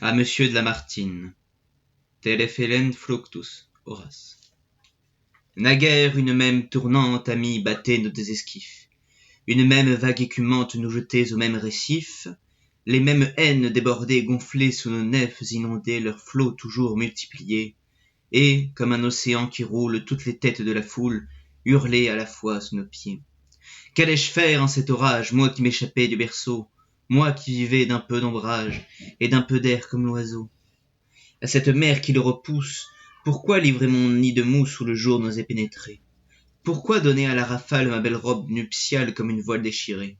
à Monsieur de Lamartine. Telefelen fluctus, Horace. Naguère une même tournante, amie, battait nos deux esquifs. Une même vague écumante nous jetait au même récif. Les mêmes haines débordées, gonflées sous nos nefs inondées, leurs flots toujours multipliés. Et, comme un océan qui roule, toutes les têtes de la foule hurlaient à la fois sous nos pieds. Qu'allais-je faire en cet orage, moi qui m'échappais du berceau, moi qui vivais d'un peu d'ombrage et d'un peu d'air comme l'oiseau? À cette mer qui le repousse, pourquoi livrer mon nid de mousse où le jour n'osait pénétrer? Pourquoi donner à la rafale ma belle robe nuptiale comme une voile déchirée?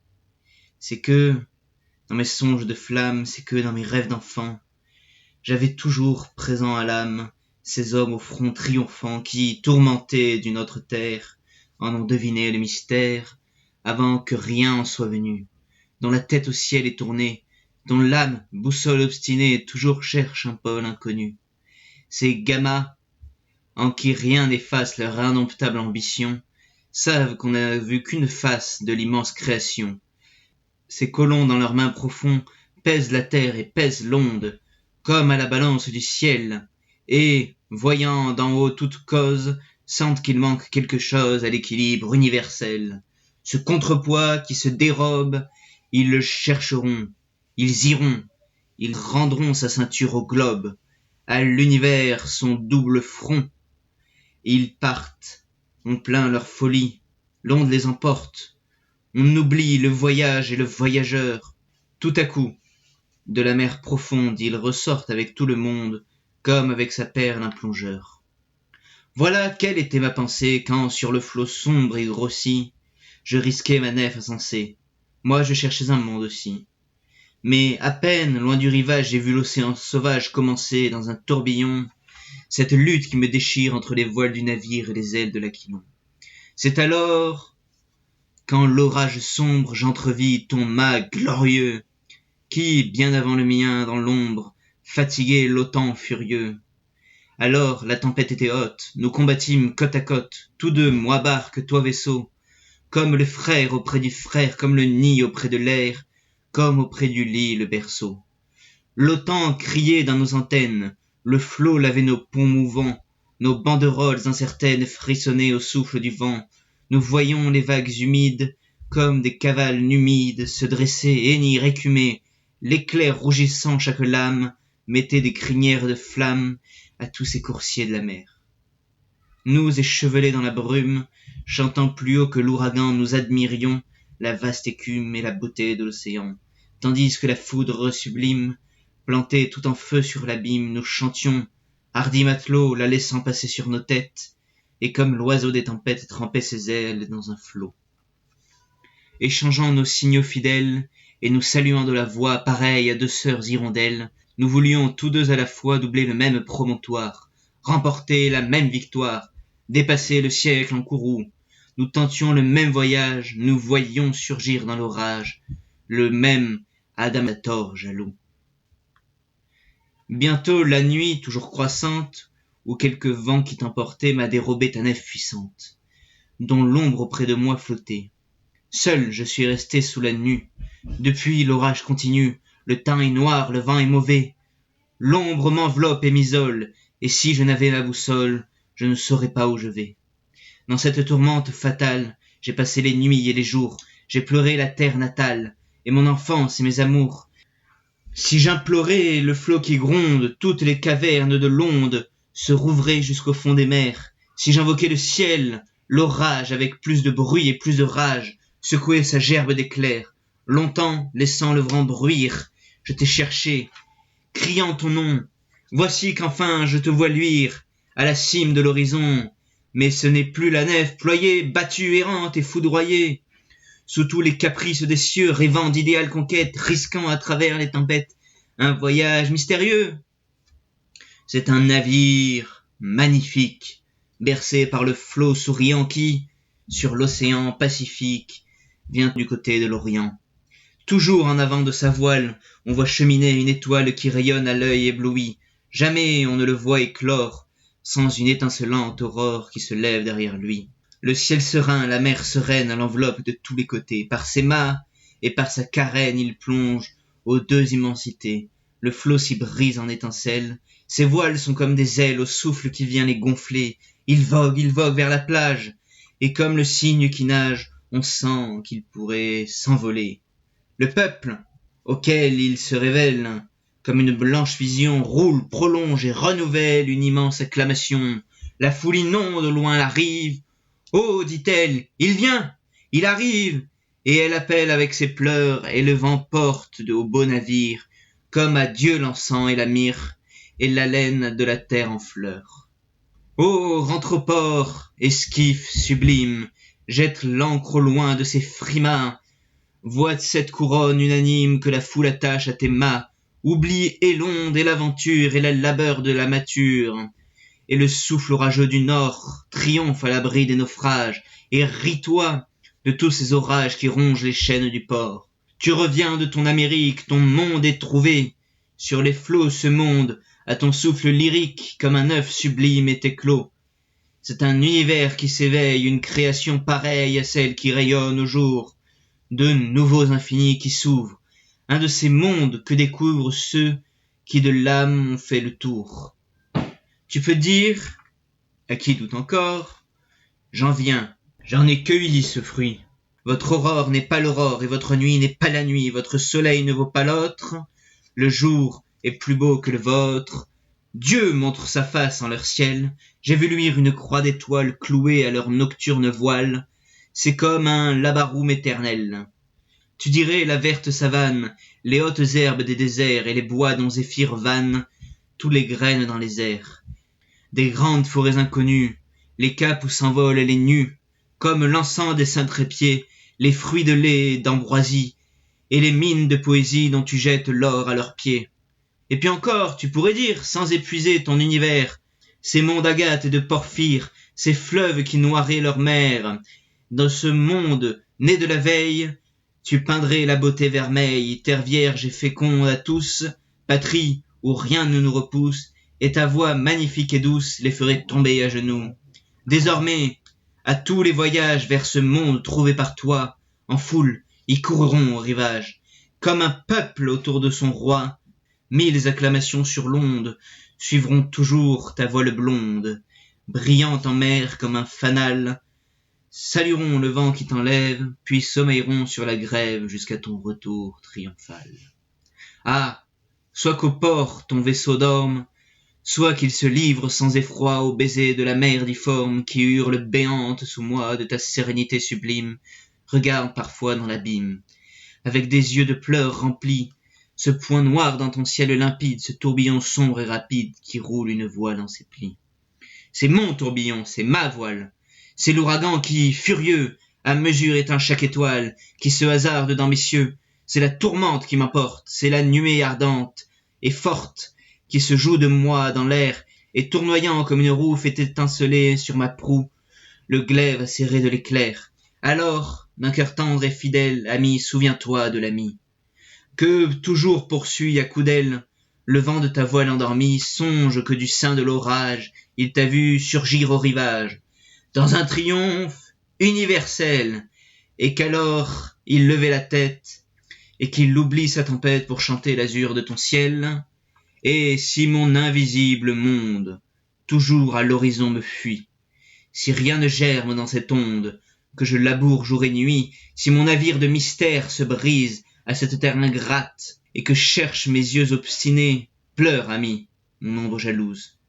C'est que, dans mes songes de flamme, c'est que dans mes rêves d'enfant, j'avais toujours présent à l'âme ces hommes au front triomphant qui, tourmentés d'une autre terre, en ont deviné le mystère avant que rien en soit venu, dont la tête au ciel est tournée, dont l'âme, boussole obstinée, toujours cherche un pôle inconnu. Ces gamins, en qui rien n'efface leur indomptable ambition, savent qu'on n'a vu qu'une face de l'immense création. Ces colons dans leurs mains profonds pèsent la terre et pèsent l'onde, comme à la balance du ciel, et, voyant d'en haut toute cause, sentent qu'il manque quelque chose à l'équilibre universel. Ce contrepoids qui se dérobe, ils le chercheront, ils iront, ils rendront sa ceinture au globe, à l'univers son double front. Ils partent, on plaint leur folie, l'onde les emporte, on oublie le voyage et le voyageur. Tout à coup, de la mer profonde, ils ressortent avec tout le monde, comme avec sa perle un plongeur. Voilà quelle était ma pensée quand, sur le flot sombre et grossi, je risquais ma nef insensée. Moi, je cherchais un monde aussi. Mais à peine, loin du rivage, j'ai vu l'océan sauvage commencer dans un tourbillon, cette lutte qui me déchire entre les voiles du navire et les ailes de l'aquilon. C'est alors, quand l'orage sombre, j'entrevis ton mât glorieux, qui, bien avant le mien, dans l'ombre, fatiguait l'autan furieux. Alors la tempête était haute, nous combattîmes côte à côte, tous deux, moi barque, toi vaisseau, comme le frère auprès du frère, comme le nid auprès de l'air, comme auprès du lit le berceau. L'autan criait dans nos antennes, le flot lavait nos ponts mouvants, nos banderoles incertaines frissonnaient au souffle du vent. Nous voyions les vagues humides, comme des cavales numides, se dresser, hennir, écumer. L'éclair rougissant chaque lame mettait des crinières de flammes à tous ces coursiers de la mer. Nous, échevelés dans la brume, chantant plus haut que l'ouragan, nous admirions la vaste écume et la beauté de l'océan, tandis que la foudre sublime, plantée tout en feu sur l'abîme, nous chantions, hardis matelots, la laissant passer sur nos têtes, et comme l'oiseau des tempêtes trempait ses ailes dans un flot. Échangeant nos signaux fidèles, et nous saluant de la voix pareille à deux sœurs hirondelles, nous voulions tous deux à la fois doubler le même promontoire, remporter la même victoire, dépasser le siècle en courroux. Nous tentions le même voyage, nous voyions surgir dans l'orage le même Adamator jaloux. Bientôt la nuit, toujours croissante, où quelque vent qui t'emportait m'a dérobé ta nef puissante, dont l'ombre auprès de moi flottait. Seul je suis resté sous la nue. Depuis l'orage continue, le temps est noir, le vent est mauvais. L'ombre m'enveloppe et m'isole, et si je n'avais ma boussole, je ne saurais pas où je vais. Dans cette tourmente fatale, j'ai passé les nuits et les jours, j'ai pleuré la terre natale, et mon enfance et mes amours. Si j'implorais le flot qui gronde, toutes les cavernes de l'onde se rouvraient jusqu'au fond des mers. Si j'invoquais le ciel, l'orage avec plus de bruit et plus de rage secouait sa gerbe d'éclairs. Longtemps, laissant le vent bruire, je t'ai cherché, criant ton nom. Voici qu'enfin je te vois luire à la cime de l'horizon. Mais ce n'est plus la nef ployée, battue, errante et foudroyée, sous tous les caprices des cieux, rêvant d'idéales conquêtes, risquant à travers les tempêtes un voyage mystérieux. C'est un navire magnifique, bercé par le flot souriant qui, sur l'océan Pacifique, vient du côté de l'Orient. Toujours en avant de sa voile, on voit cheminer une étoile qui rayonne à l'œil ébloui. Jamais on ne le voit éclore sans une étincelante aurore qui se lève derrière lui. Le ciel serein, la mer sereine l'enveloppe de tous les côtés. Par ses mâts et par sa carène il plonge aux deux immensités. le flot s'y brise en étincelles, ses voiles sont comme des ailes au souffle qui vient les gonfler, il vogue vers la plage, et comme le cygne qui nage, on sent qu'il pourrait s'envoler. Le peuple, auquel il se révèle, comme une blanche vision, roule, prolonge et renouvelle une immense acclamation. La foule inonde au loin la rive. Oh, dit-elle, il vient, il arrive, et elle appelle avec ses pleurs, et le vent porte au beau navire, comme à Dieu l'encens et la myrrhe, et l'haleine de la terre en fleurs. Oh, rentre au port, esquif sublime, jette l'ancre au loin de ses frimas, vois cette couronne unanime que la foule attache à tes mâts, oublie et l'onde et l'aventure et le labeur de la mâture, et le souffle orageux du nord triomphe à l'abri des naufrages, et ris-toi de tous ces orages qui rongent les chaînes du port. Tu reviens de ton Amérique, ton monde est trouvé, sur les flots ce monde, à ton souffle lyrique, comme un œuf sublime est éclos. C'est un univers qui s'éveille, une création pareille à celle qui rayonne au jour, de nouveaux infinis qui s'ouvrent, un de ces mondes que découvrent ceux qui de l'âme ont fait le tour. Tu peux dire, à qui doute encore, j'en viens, j'en ai cueilli ce fruit. Votre aurore n'est pas l'aurore, et votre nuit n'est pas la nuit, votre soleil ne vaut pas l'autre, le jour est plus beau que le vôtre. Dieu montre sa face en leur ciel, j'ai vu luire une croix d'étoiles clouée à leur nocturne voile, c'est comme un labaroum éternel. Tu dirais la verte savane, les hautes herbes des déserts et les bois dont Zéphyr vanne tous les graines dans les airs. Des grandes forêts inconnues, les caps où s'envolent les nus, comme l'encens des saints trépieds, les fruits de lait et d'ambroisie, et les mines de poésie dont tu jettes l'or à leurs pieds. Et puis encore, tu pourrais dire, sans épuiser ton univers, ces monts d'agate et de porphyre, ces fleuves qui noieraient leur mer, dans ce monde né de la veille, tu peindrais la beauté vermeille, terre vierge et féconde à tous, patrie où rien ne nous repousse, et ta voix magnifique et douce les ferait tomber à genoux. Désormais, à tous les voyages vers ce monde trouvé par toi, en foule, y courront au rivage, comme un peuple autour de son roi. 1000 acclamations sur l'onde suivront toujours ta voile blonde, brillante en mer comme un fanal, salueront le vent qui t'enlève, puis sommeilleront sur la grève jusqu'à ton retour triomphal. Ah, soit qu'au port ton vaisseau dorme, soit qu'il se livre sans effroi au baiser de la mer difforme qui hurle béante sous moi de ta sérénité sublime, regarde parfois dans l'abîme, avec des yeux de pleurs remplis, ce point noir dans ton ciel limpide, ce tourbillon sombre et rapide qui roule une voile en ses plis. C'est mon tourbillon, c'est ma voile, c'est l'ouragan qui, furieux, à mesure éteint chaque étoile, qui se hasarde dans mes cieux, c'est la tourmente qui m'emporte, c'est la nuée ardente et forte, qui se joue de moi dans l'air, et tournoyant comme une roue fait étinceler sur ma proue le glaive acéré de l'éclair. Alors, d'un cœur tendre et fidèle, ami, souviens-toi de l'ami, que toujours poursuit à coups d'aile le vent de ta voile endormie, songe que du sein de l'orage, il t'a vu surgir au rivage, dans un triomphe universel, et qu'alors il levait la tête, et qu'il oublie sa tempête pour chanter l'azur de ton ciel. Et si mon invisible monde toujours à l'horizon me fuit, si rien ne germe dans cette onde, que je laboure jour et nuit, si mon navire de mystère se brise à cette terre ingrate, et que cherchent mes yeux obstinés, pleure, ami, mon ombre jalouse.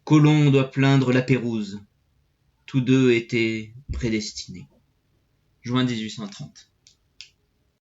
Colomb doit plaindre la Pérouse, tous deux étaient prédestinés. Juin 1830.